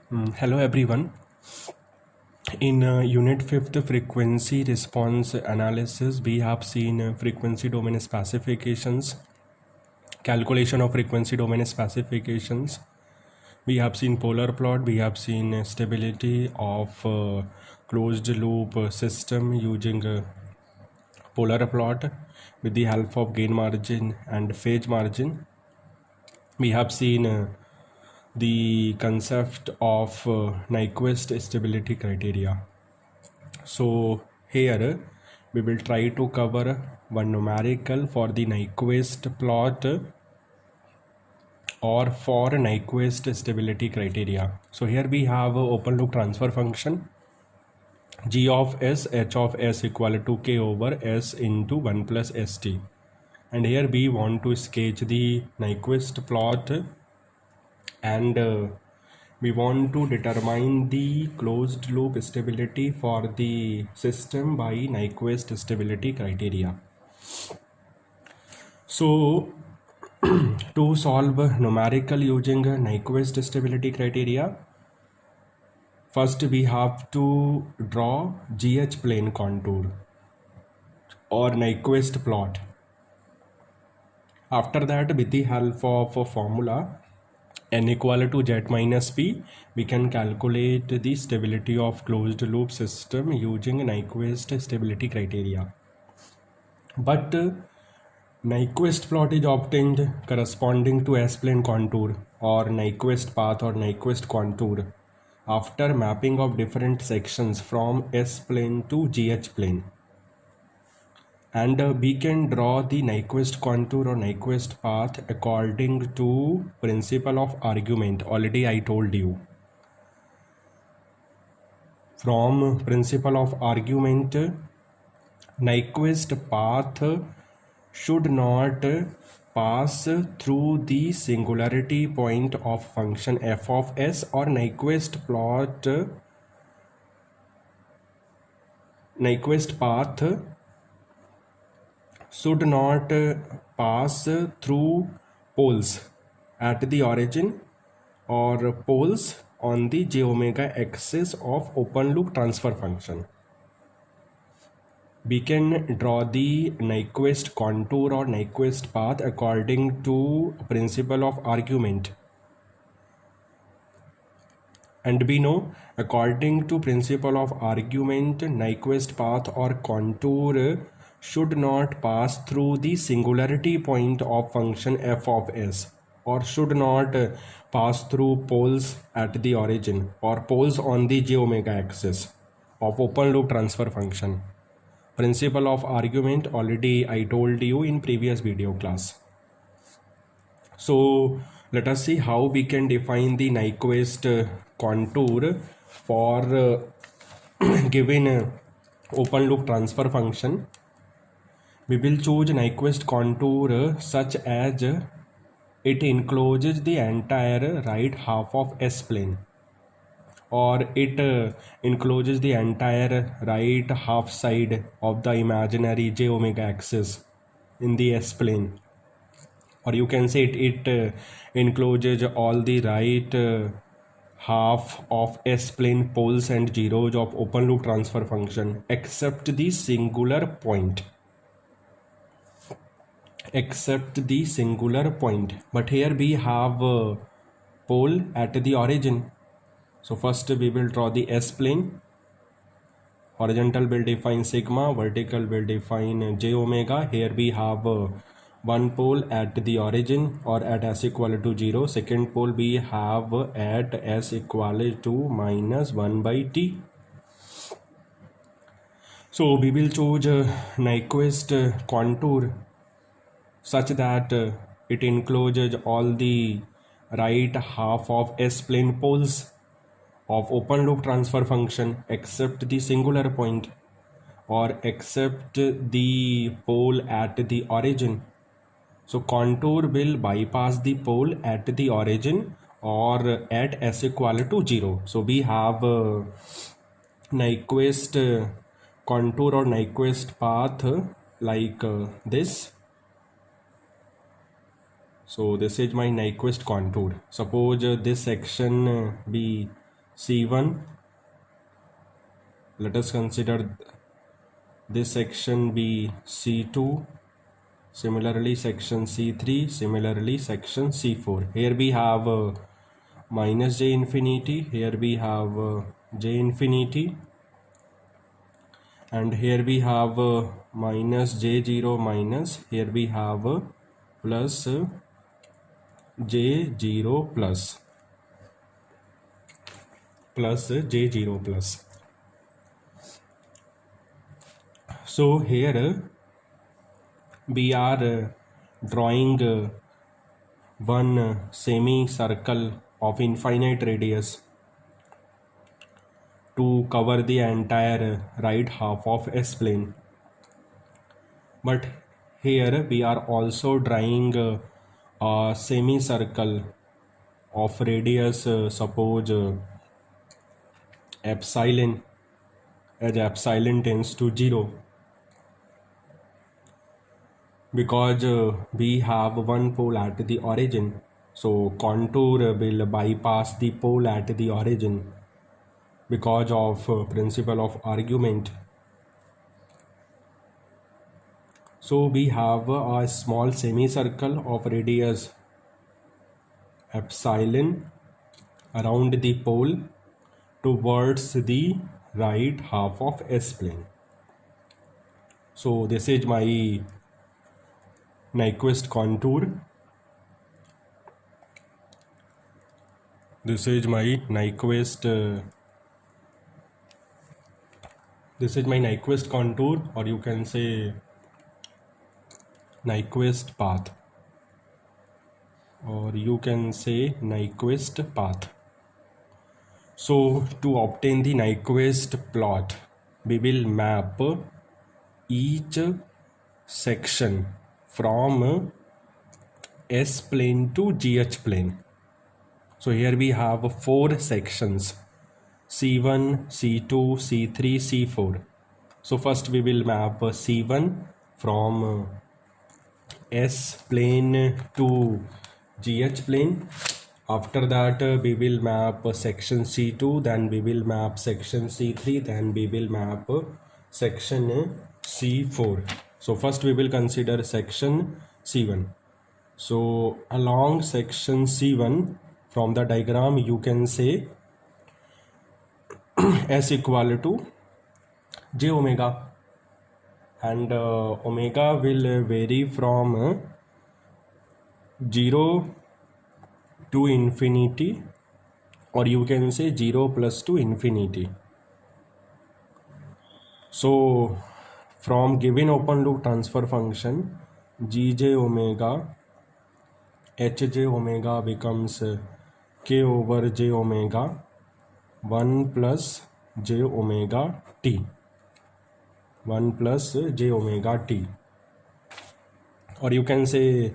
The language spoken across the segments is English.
Hello everyone. In Unit 5th Frequency Response Analysis, we have seen frequency domain specifications, calculation of frequency domain specifications. We have seen polar plot, we have seen stability of closed loop system using polar plot with the help of gain margin and phase margin. We have seen the concept of Nyquist stability criteria. So here we will try to cover one numerical for the Nyquist plot or for Nyquist stability criteria. So here we have a open loop transfer function g of s h of s equal to k over s into 1 plus st, and here we want to sketch the Nyquist plot and we want to determine the closed loop stability for the system by Nyquist stability criteria. So to solve numerical using Nyquist stability criteria, first we have to draw GH plane contour or Nyquist plot. After that, with the help of a formula n equal to z minus p, we can calculate the stability of closed loop system using Nyquist stability criteria. But Nyquist plot is obtained corresponding to S-plane contour or Nyquist path or Nyquist contour after mapping of different sections from S-plane to GH plane. And we can draw the Nyquist contour or Nyquist path according to principle of argument. Already I told you. From principle of argument, Nyquist path should not pass through the singularity point of function f of s, or Nyquist path should not pass through poles at the origin or poles on the j omega axis of open loop transfer function. We can draw the Nyquist contour or Nyquist path according to principle of argument. And we know, according to principle of argument, Nyquist path or contour should not pass through the singularity point of function f of s, or should not pass through poles at the origin or poles on the j omega axis of open loop transfer function. Principle of argument already I told you in previous video class. So let us see how we can define the Nyquist contour for given open loop transfer function. We will choose Nyquist contour such as it encloses the entire right half of S-plane, or it encloses the entire right half side of the imaginary j omega axis in the S-plane, or you can say it encloses all the right half of S-plane poles and zeros of open loop transfer function except the singular point. But here we have a pole at the origin. So first we will draw the S-plane. Horizontal will define sigma, vertical will define j omega. Here we have one pole at the origin or at s equal to 0. Second pole we have at s equal to minus 1 by t. So we will choose Nyquist contour such that it encloses all the right half of S-plane poles of open loop transfer function except the singular point, or except the pole at the origin. So contour will bypass the pole at the origin or at s equal to 0. So we have Nyquist contour or Nyquist path like this. So this is my Nyquist contour. Suppose this section be C1. Let us consider this section be C2, similarly section C3, similarly section C4. Here we have minus j infinity, here we have j infinity, and here we have minus j0 minus, here we have plus j0 plus j0 plus. So here we are drawing one semicircle of infinite radius to cover the entire right half of S plane. But here we are also drawing a semicircle of radius suppose epsilon, as epsilon tends to 0, because we have one pole at the origin, so contour will bypass the pole at the origin because of principle of argument. So we have a small semicircle of radius epsilon around the pole towards the right half of S plane. So this is my Nyquist contour. This is my Nyquist contour, or you can say Nyquist path, or you can say Nyquist path. So to obtain the Nyquist plot, we will map each section from S plane to GH plane. So here we have 4 sections, C1, C2, C3, C4. So first we will map C1 from S plane to GH plane. After that we will map section C2, then we will map section C3, then we will map section C4. So first we will consider section C1. So along section C1, from the diagram you can say S equal to j omega, and omega will vary from 0 to infinity, or you can say 0 plus to infinity. So from given open loop transfer function, gj omega hj omega becomes k over j omega 1 plus j omega t, 1 plus j omega t, or you can say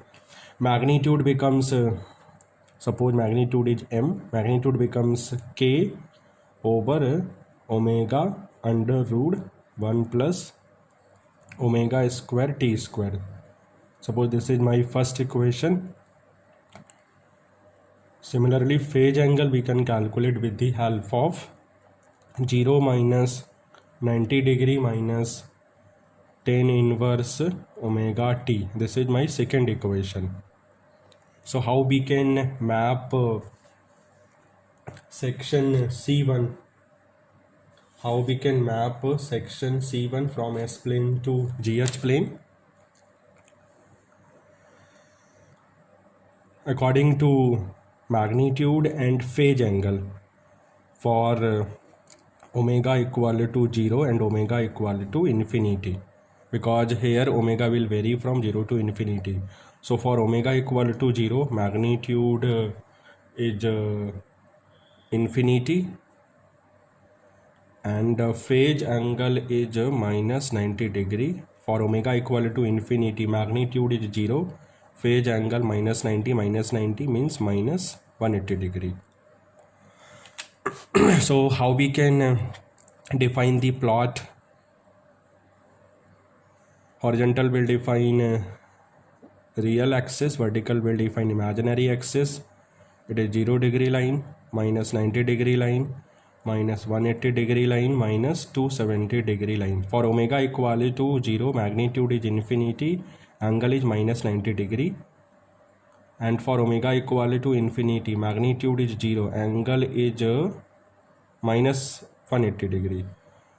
magnitude becomes suppose magnitude is m, magnitude becomes k over omega under root 1 plus omega square t square. Suppose this is my first equation. Similarly, phase angle we can calculate with the help of 0 minus 90 degree minus tan inverse omega t. This is my second equation. So how we can map section C1? How we can map section C1 from S plane to GH plane? According to magnitude and phase angle for omega equal to 0 and omega equal to infinity, because here omega will vary from 0 to infinity. So for omega equal to 0, magnitude is infinity, and phase angle is minus 90 degree. For omega equal to infinity, magnitude is 0, phase angle minus 90 means minus 180 degree. So how we can define the plot? Horizontal will define real axis, vertical will define imaginary axis. It is 0 degree line, minus 90 degree line, minus 180 degree line minus 270 degree line. For omega equal to 0, magnitude is infinity, angle is minus 90 degree. And for omega equal to infinity, magnitude is 0, angle is minus 180 degree.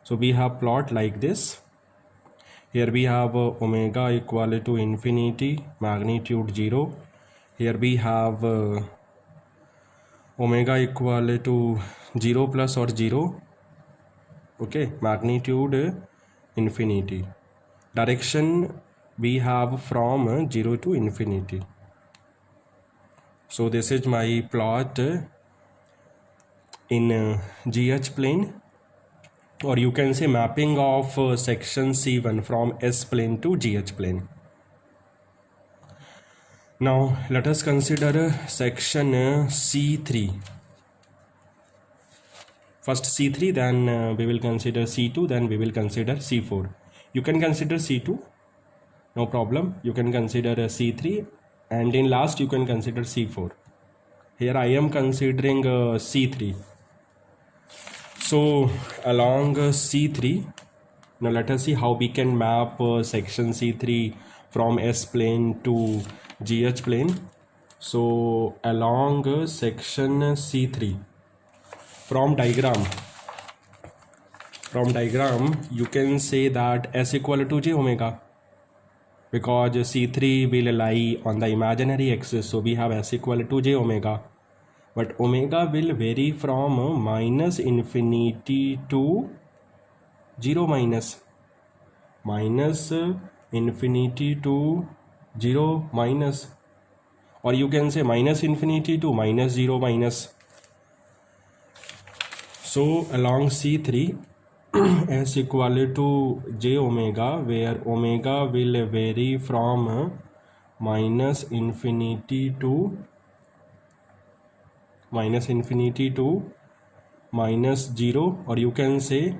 So we have plot like this. Here we have omega equal to infinity, magnitude 0. Here we have omega equal to 0 plus or 0, okay, magnitude infinity. Direction we have from 0 to infinity. So this is my plot in GH plane, or you can say mapping of section C1 from S plane to GH plane. Now let us consider section C3. First C3, then we will consider C2, then we will consider C4. You can consider C2, no problem. You can consider C3, and in last you can consider C4. Here I am considering C3. So along C3, now let us see how we can map section C3 from S plane to GH plane. So along section C3, from diagram you can say that S equal to J omega, because C3 will lie on the imaginary axis, so we have S equal to J omega. But omega will vary from minus infinity to 0 minus infinity to 0 minus, or you can say minus infinity to minus 0 minus. So along C3 S equal to J omega, where omega will vary from minus infinity to minus 0, or you can say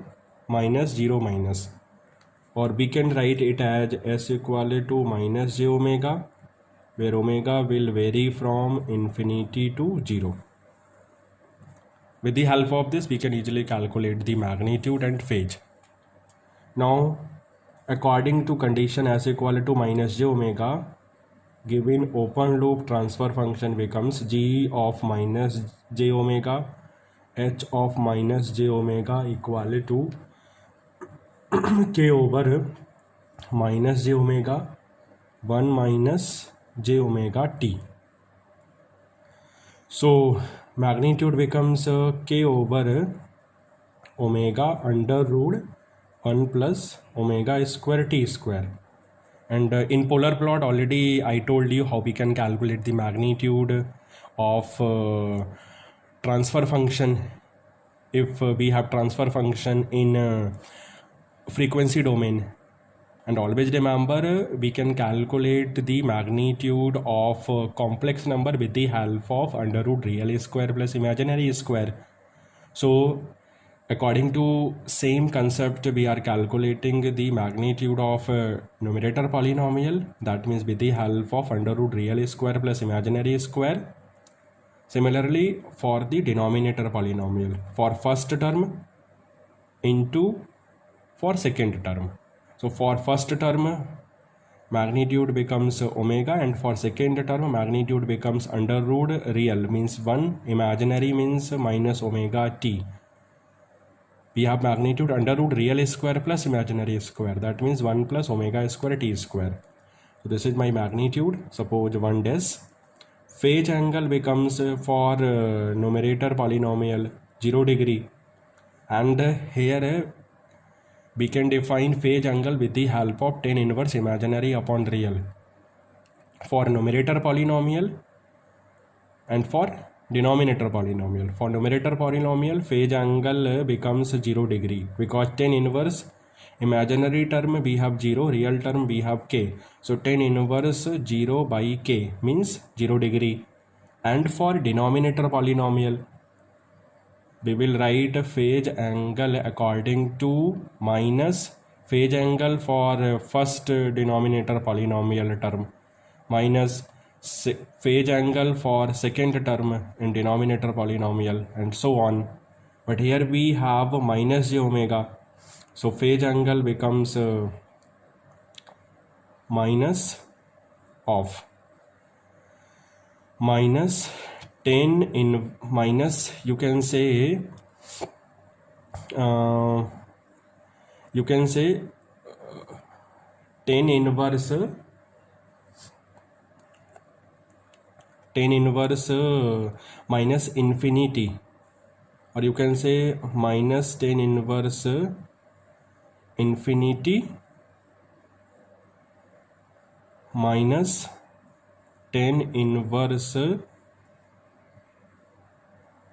minus 0 minus, or we can write it as S equal to minus J omega, where omega will vary from infinity to 0. With the help of this, we can easily calculate the magnitude and phase. Now, according to condition S equal to minus J omega, given open loop transfer function becomes G of minus J omega, H of minus J omega equal to K over minus J omega 1 minus J omega t. So magnitude becomes K over omega under root 1 plus omega square t square. And in polar plot already I told you how we can calculate the magnitude of transfer function if we have transfer function in frequency domain. And always remember, we can calculate the magnitude of complex number with the help of under root real square plus imaginary square. So according to same concept, we are calculating the magnitude of numerator polynomial, that means with the help of under root real square plus imaginary square. Similarly, for the denominator polynomial, for first term into for second term. So for first term, magnitude becomes omega, and for second term, magnitude becomes under root real, means 1, imaginary means minus omega t. We have magnitude under root real square plus imaginary square, that means 1 plus omega square t square. So this is my magnitude, suppose 1 dash. Phase angle becomes for numerator polynomial 0 degree, and here we can define phase angle with the help of tan inverse imaginary upon real for numerator polynomial and for denominator polynomial. For numerator polynomial, phase angle becomes 0 degree, because tan inverse imaginary term we have 0, real term we have k. So tan inverse 0 by k means 0 degree. And for denominator polynomial, we will write phase angle according to minus phase angle for first denominator polynomial term minus phase angle for second term in denominator polynomial, and so on. but here we have minus j omega, so phase angle becomes minus of minus 10 in minus, you can say uh, 10 inverse 10 inverse minus infinity, or you can say minus 10 inverse infinity minus 10 inverse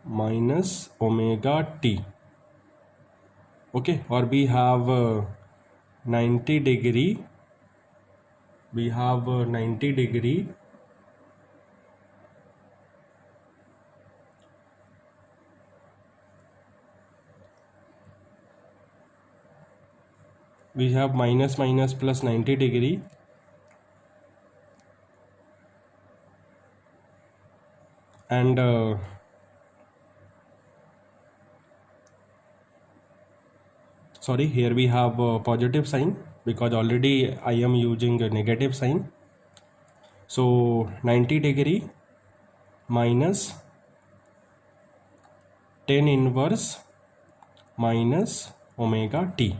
minus omega t. Okay, or we have 90 degree, we have 90 degree we have minus minus plus 90 degree and sorry, here we have a positive sign because already I am using a negative sign. So 90 degree minus 10 inverse minus omega t.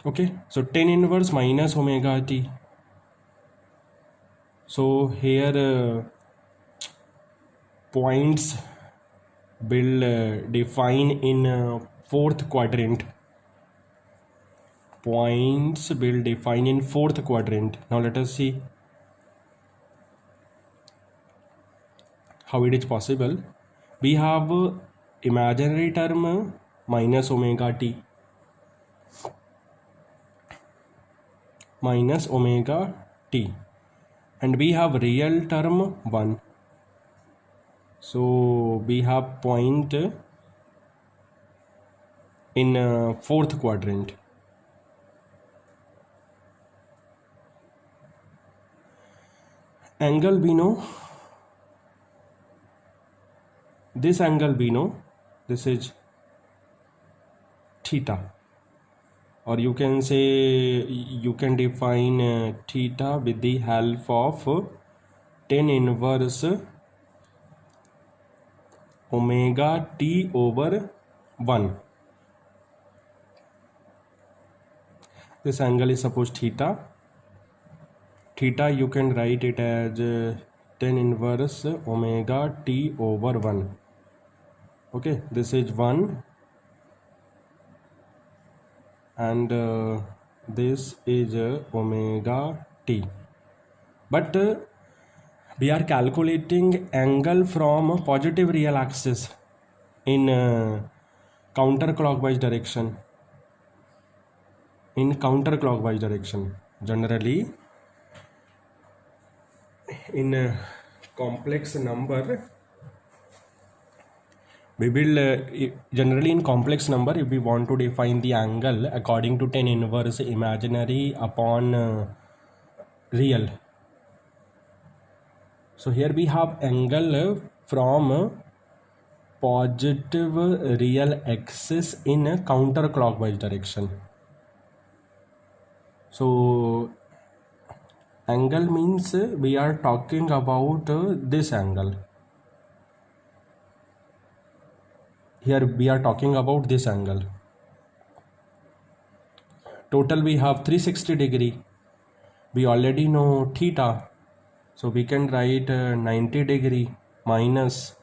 Okay, so 10 inverse minus omega t. So here points will define in fourth quadrant. Points will define in fourth quadrant. Now let us see how it is possible. We have imaginary term minus omega t, minus omega t, and we have real term 1. So we have point in fourth quadrant. Angle we know, this angle we know, this is theta, or you can say you can define theta with the help of 10 inverse omega t over 1. This angle is supposed theta. Theta you can write it as 10 inverse omega t over 1. Okay, this is 1 and this is omega t. But we are calculating angle from positive real axis in counterclockwise direction. In counterclockwise direction, generally in a complex number, we will generally in complex number, if we want to define the angle according to 10 inverse imaginary upon real. So here we have angle from positive real axis in a counterclockwise direction. So angle means we are talking about this angle. Here we are talking about this angle. Total we have 360 degree. We already know theta. So we can write 90 degree minus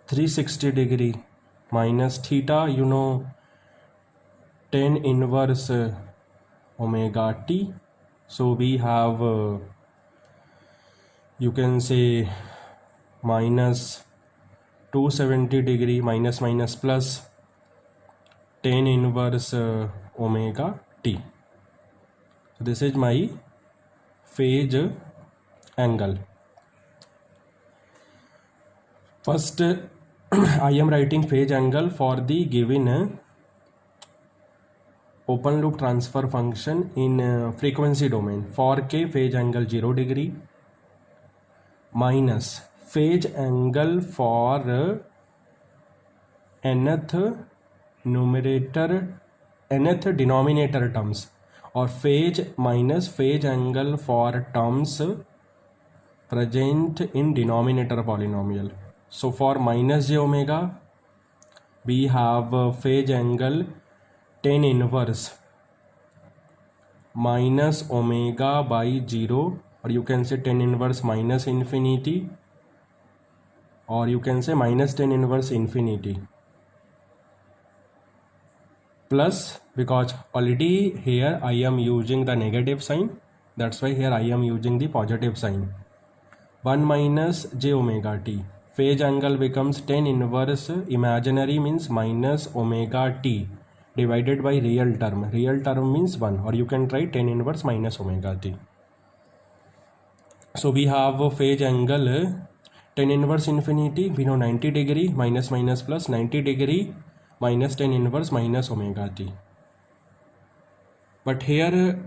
360 degree minus theta, you know, 10 inverse omega t. So we have you can say minus 270 degree minus minus plus 10 inverse omega t. So this is my phase angle. First I am writing phase angle for the given open loop transfer function in frequency domain. For k phase angle 0 degree minus phase angle for nth denominator terms, or phase minus phase angle for terms present in denominator polynomial. So for minus j omega we have phase angle tan inverse minus omega by 0, or you can say tan inverse minus infinity, or you can say minus tan inverse infinity, plus, because already here I am using the negative sign, that's why here I am using the positive sign. 1 minus j omega t, phase angle becomes tan inverse imaginary means minus omega t divided by real term means 1, or you can write tan inverse minus omega t. So we have a phase angle tan inverse infinity, we know 90 degree, minus minus plus 90 degree minus tan inverse minus omega t. But here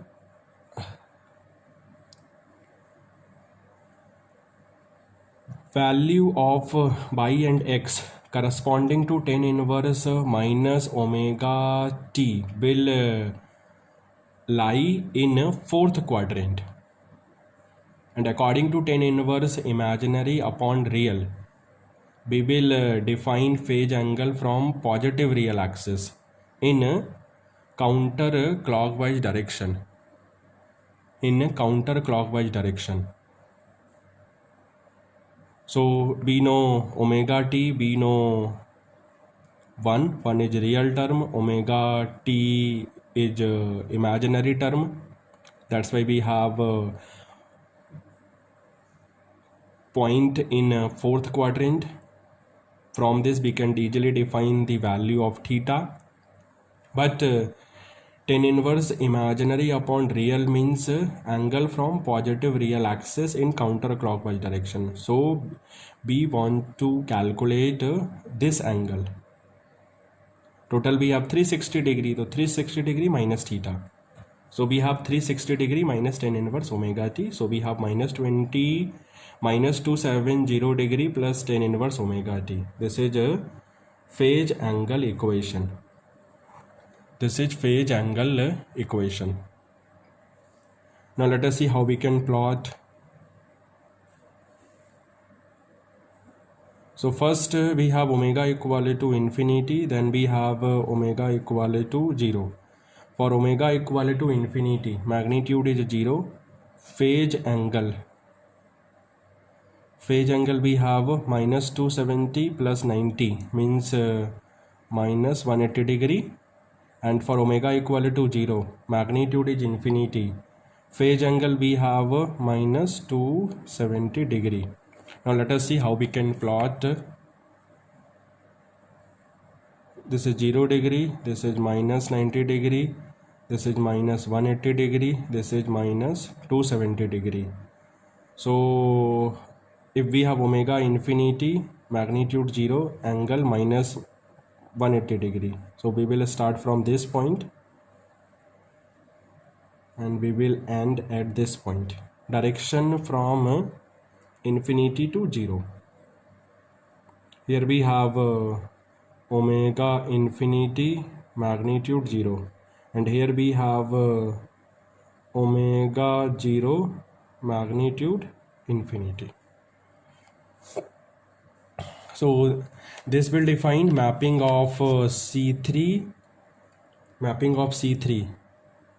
value of y and x corresponding to tan inverse minus omega t will lie in fourth quadrant, and according to tan inverse imaginary upon real, we will define phase angle from positive real axis in counter clockwise direction. So we know omega t, we know 1 is real term, omega t is imaginary term, that's why we have point in fourth quadrant. From this we can easily define the value of theta, but tan inverse imaginary upon real means angle from positive real axis in counterclockwise direction. So we want to calculate this angle. Total we have 360 degree, so 360 degree minus theta. So we have 360 degree minus tan inverse omega t. So we have minus 270 degree plus tan inverse omega t. This is a phase angle equation. Now let us see how we can plot. So first we have omega equal to infinity, then we have omega equal to 0. For omega equal to infinity, magnitude is 0. Phase angle we have minus 270 plus 90 means minus 180 degree, and for omega equal to 0, magnitude is infinity, phase angle we have minus 270 degree. Now let us see how we can plot. This is 0 degree, this is minus 90 degree, this is minus 180 degree, this is minus 270 degree. So if we have omega infinity, magnitude 0, angle minus 180 degree. So we will start from this point and we will end at this point. Direction from infinity to 0. Here we have omega infinity, magnitude 0, and here we have omega 0, magnitude infinity. So this will define mapping of C3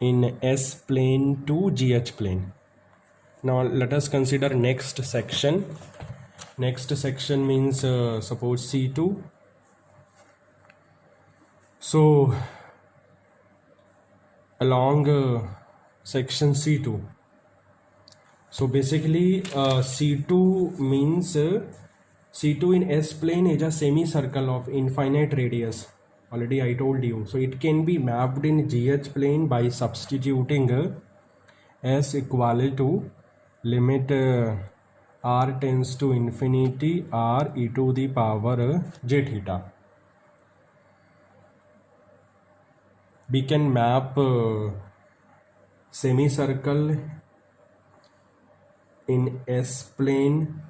in S plane to GH plane. Now let us consider next section. Next section means suppose C2. So along section C2. So basically C2 means C2 in S plane is a semicircle of infinite radius. Already I told you. So it can be mapped in GH plane by substituting S equal to limit r tends to infinity r e to the power j theta. We can map semicircle in S plane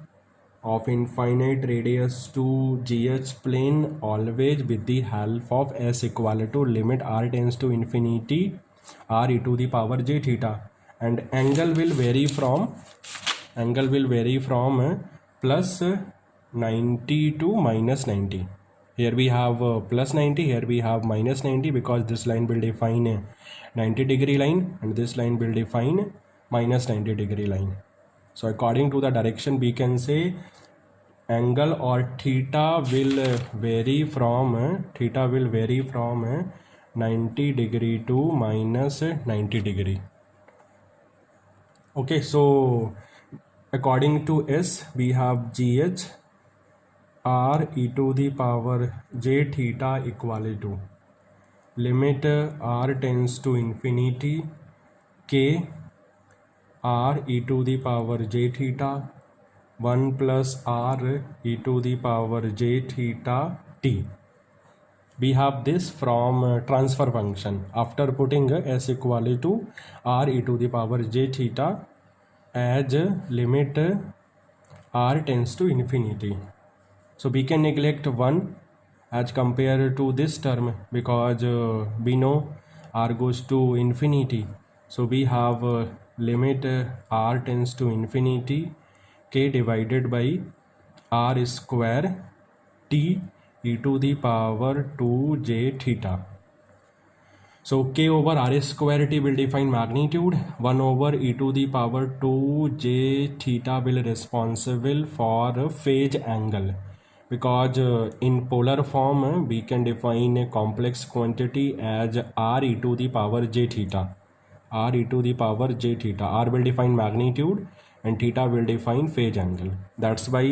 of infinite radius to GH plane always with the help of S equal to limit r tends to infinity r e to the power j theta, and angle will vary from plus 90 to minus 90. Here we have plus 90, here we have minus 90, because this line will define 90-degree line and this line will define minus 90-degree line. So according to the direction, we can say angle or theta will vary from 90 degree to minus 90 degree. Okay, so according to S, we have GH r e to the power j theta equal to limit r tends to infinity k r e to the power j theta 1 plus r e to the power j theta t. We have this from transfer function. After putting s equal to r e to the power j theta as limit r tends to infinity. So we can neglect 1 as compared to this term, because we know r goes to infinity. So we have limit r tends to infinity k divided by r square t e to the power 2j theta. So k over r square t will define magnitude. 1 over e to the power 2j theta will responsible for phase angle, because in polar form we can define a complex quantity as r e to the power j theta. R e to the power j theta. R will define magnitude and theta will define phase angle. That's why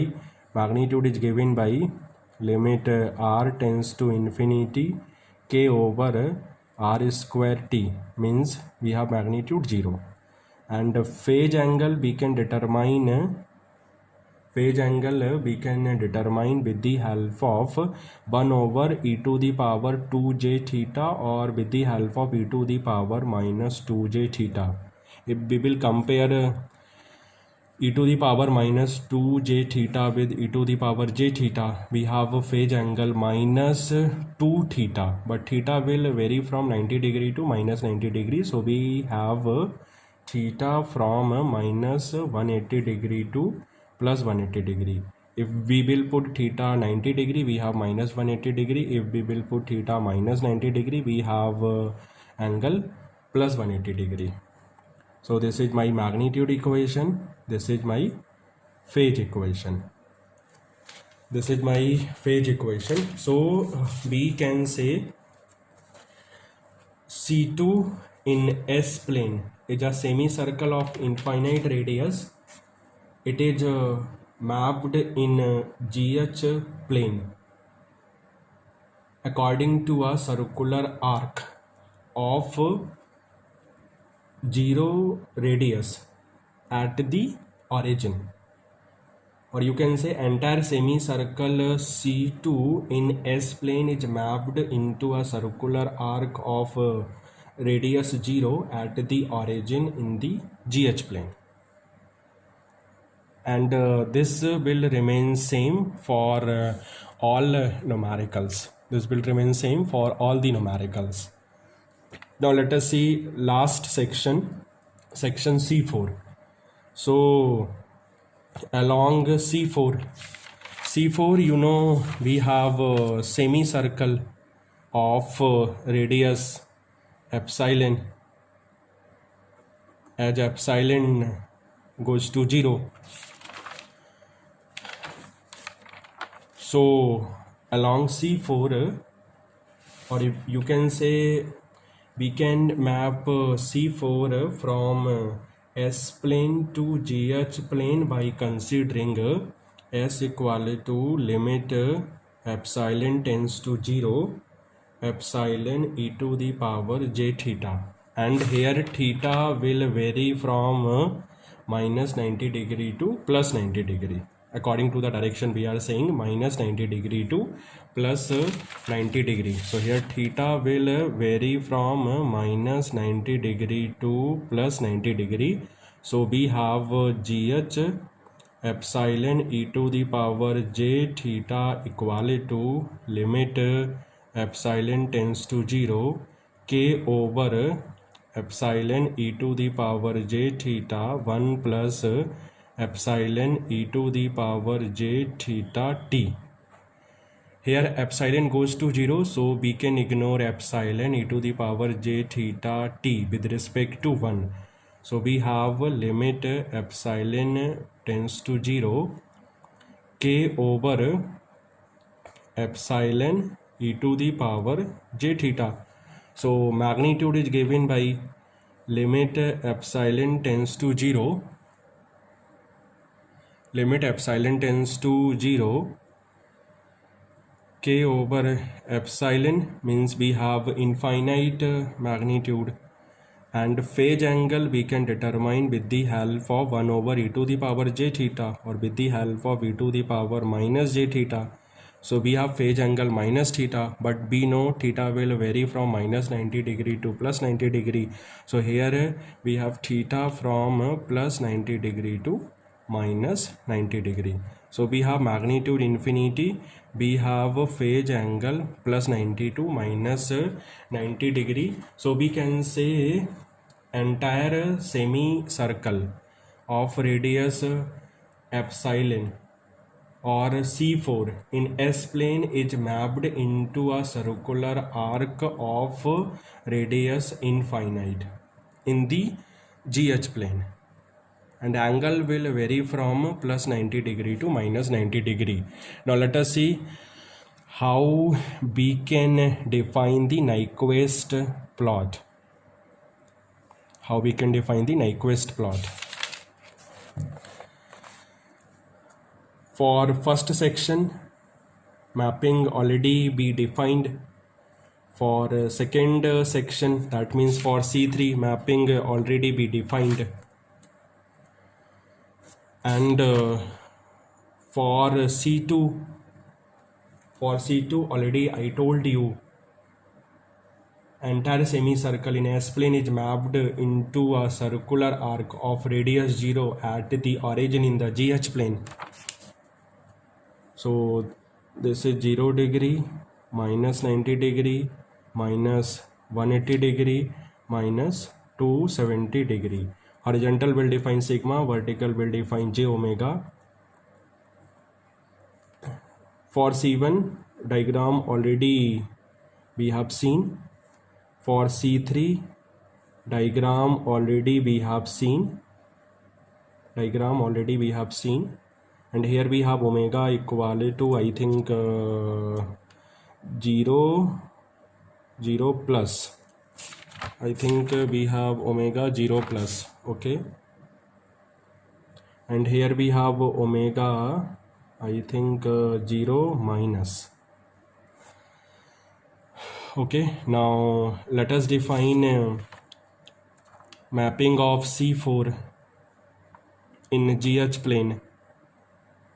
magnitude is given by limit r tends to infinity k over r square t, means we have magnitude 0. And phase angle we can determine with the help of 1 over e to the power 2j theta, or with the help of e to the power minus 2j theta. If we will compare e to the power minus 2j theta with e to the power j theta, we have a phase angle minus 2 theta, but theta will vary from 90 degree to minus 90 degree. So we have theta from minus 180 degree to plus 180 degree. If we will put theta 90 degree, we have minus 180 degree. If we will put theta minus 90 degree, we have angle plus 180 degree. So this is my magnitude equation, this is my phase equation. So we can say C2 in S plane is a semicircle of infinite radius. It is mapped in GH plane according to a circular arc of 0 radius at the origin, or you can say entire semicircle C2 in S plane is mapped into a circular arc of radius 0 at the origin in the GH plane. And this will remain same for all numericals. This will remain same for all the numericals. Now let us see last section C4. So along C4, you know, we have a semicircle of radius epsilon, as epsilon goes to 0. So along C4, or if you can say, we can map C4 from S plane to GH plane by considering S equal to limit epsilon tends to 0 epsilon e to the power j theta, and here theta will vary from minus 90 degree to plus 90 degree. According to the direction, we are saying minus 90 degree to plus 90 degree. So here theta will vary from minus 90 degree to plus 90 degree. So we have GH epsilon e to the power j theta equal to limit epsilon tends to 0 k over epsilon e to the power j theta 1 plus epsilon e to the power j theta t. Here epsilon goes to 0, so we can ignore epsilon e to the power j theta t with respect to 1. So we have limit epsilon tends to 0 k over epsilon e to the power j theta. So magnitude is given by limit epsilon tends to 0, limit epsilon tends to 0 k over epsilon means we have infinite magnitude, and phase angle we can determine with the help of 1 over e to the power j theta or with the help of e to the power minus j theta. So we have phase angle minus theta, but we know theta will vary from minus 90 degree to plus 90 degree. So here we have theta from plus 90 degree to minus 90 degree. So we have magnitude infinity, we have phase angle plus 90 to minus 90 degree. So we can say entire semicircle of radius epsilon or C4 in S plane is mapped into a circular arc of radius infinite in the GH plane, and angle will vary from plus 90 degree to minus 90 degree. Now let us see how we can define the Nyquist plot. How we can define the Nyquist plot. For first section, mapping already be defined. For second section, that means for C3, mapping already be defined. And for C2 already I told you entire semicircle in S plane is mapped into a circular arc of radius 0 at the origin in the GH plane. So this is 0 degree, minus 90 degree, minus 180 degree, minus 270 degree. Horizontal will define sigma, vertical will define j omega. For C1 diagram already we have seen. For C3 diagram already we have seen. And here we have omega equal to I think 0 plus. I think we have omega 0 plus, okay, and here we have omega I think 0 minus. Okay, now let us define mapping of C4 in GH plane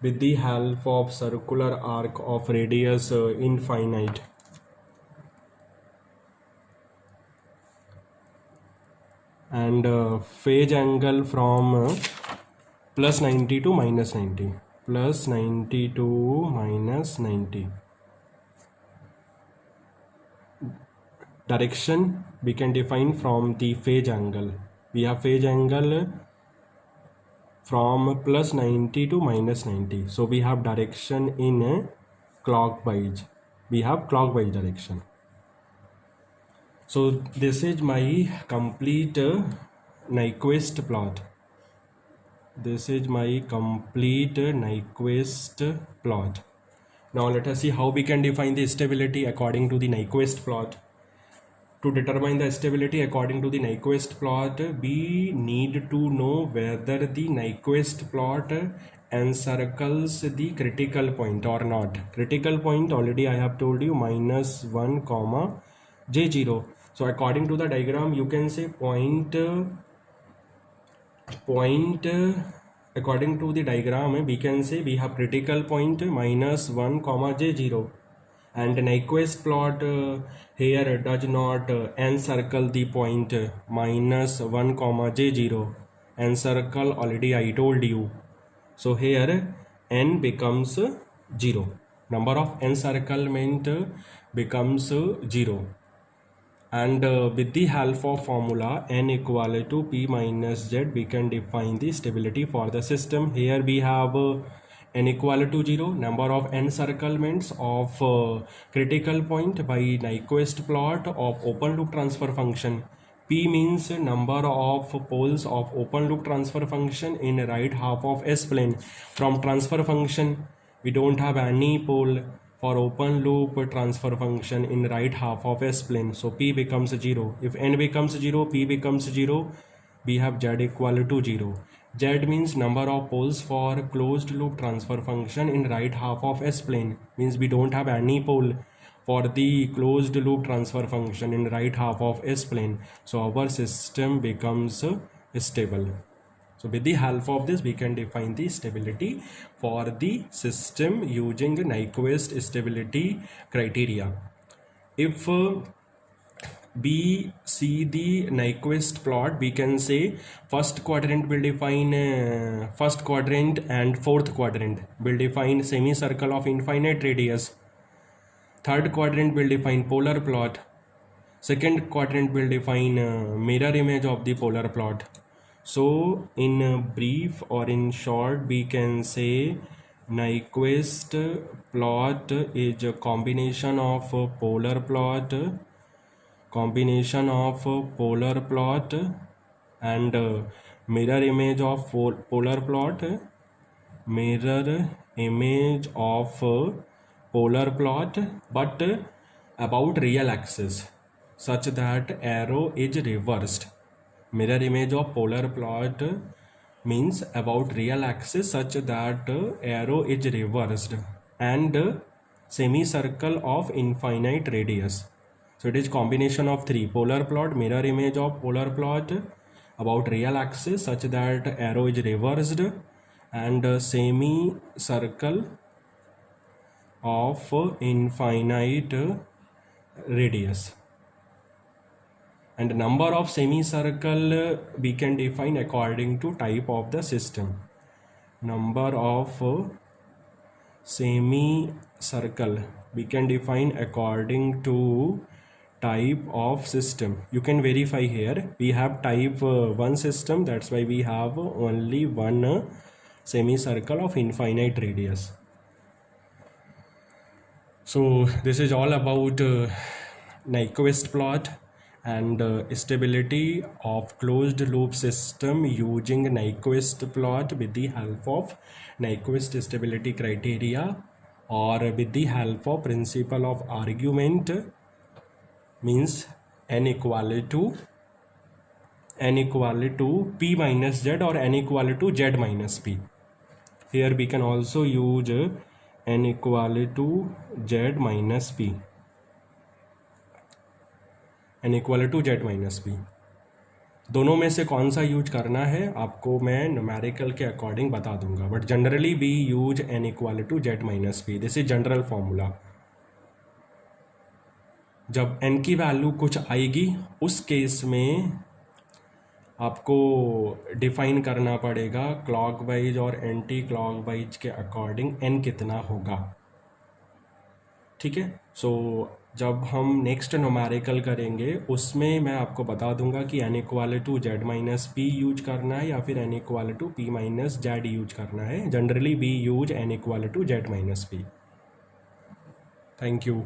with the help of circular arc of radius infinite. And phase angle from plus 90 to minus 90, plus 90 to minus 90. Direction we can define from the phase angle. We have phase angle from plus 90 to minus 90. So we have direction in clockwise. We have clockwise direction. So this is my complete Nyquist plot. This is my complete Nyquist plot. Now let us see how we can define the stability according to the Nyquist plot. To determine the stability according to the Nyquist plot, we need to know whether the Nyquist plot encircles the critical point or not. Critical point already I have told you minus 1 comma j0. So according to the diagram you can say point according to the diagram we can say we have critical point minus 1 comma j0, and Nyquist plot here does not encircle the point minus 1 comma j0. Encircle already I told you So here n becomes 0. Number of encirclement becomes 0. And with the help of formula n equal to p minus z, we can define the stability for the system. Here we have n equal to 0, number of encirclements of critical point by Nyquist plot of open loop transfer function. P means number of poles of open loop transfer function in right half of S plane. From transfer function, we don't have any pole for open loop transfer function in right half of S plane. So P becomes 0. If n becomes 0, P becomes 0, we have Z equal to 0. Z means number of poles for closed loop transfer function in right half of S plane. Means we don't have any pole for the closed loop transfer function in right half of S plane. So our system becomes stable. So with the help of this, we can define the stability for the system using Nyquist stability criteria. If we see the Nyquist plot, we can say first quadrant will define first quadrant and fourth quadrant will define semicircle of infinite radius. Third quadrant will define polar plot. Second quadrant will define mirror image of the polar plot. So in brief or in short, we can say Nyquist plot is a combination of polar plot and mirror image of polar plot, mirror image of polar plot, but about real axis such that arrow is reversed. Mirror image of polar plot means about real axis such that arrow is reversed, and semicircle of infinite radius. So it is combination of three: polar plot, mirror image of polar plot, about real axis such that arrow is reversed, and semicircle of infinite radius. And number of semicircle we can define according to type of the system. Number of semicircle we can define according to type of system. You can verify here. We have type 1 system, that's why we have only one semicircle of infinite radius. So this is all about Nyquist plot and stability of closed loop system using Nyquist plot with the help of Nyquist stability criteria, or with the help of principle of argument, means n equal to p minus z or n equal to z minus p. Here we can also use n equal to z minus p. n equal to z minus p. दोनों में से कौन सा use करना है आपको मैं numerical के अकॉर्डिंग बता दूंगा, but generally we use n equal to z minus p. This is general formula. जब n की वैल्यू कुछ आएगी उस केस में आपको डिफाइन करना पड़ेगा क्लॉकवाइज और एंटी क्लॉकवाइज के अकॉर्डिंग n कितना होगा. ठीक है. सो जब हम नेक्स्ट न्यूमेरिकल करेंगे उसमें मैं आपको बता दूंगा कि n equal to z minus p use करना है या फिर n equal to p minus z use करना है. Generally we use n equal to z minus p. Thank you.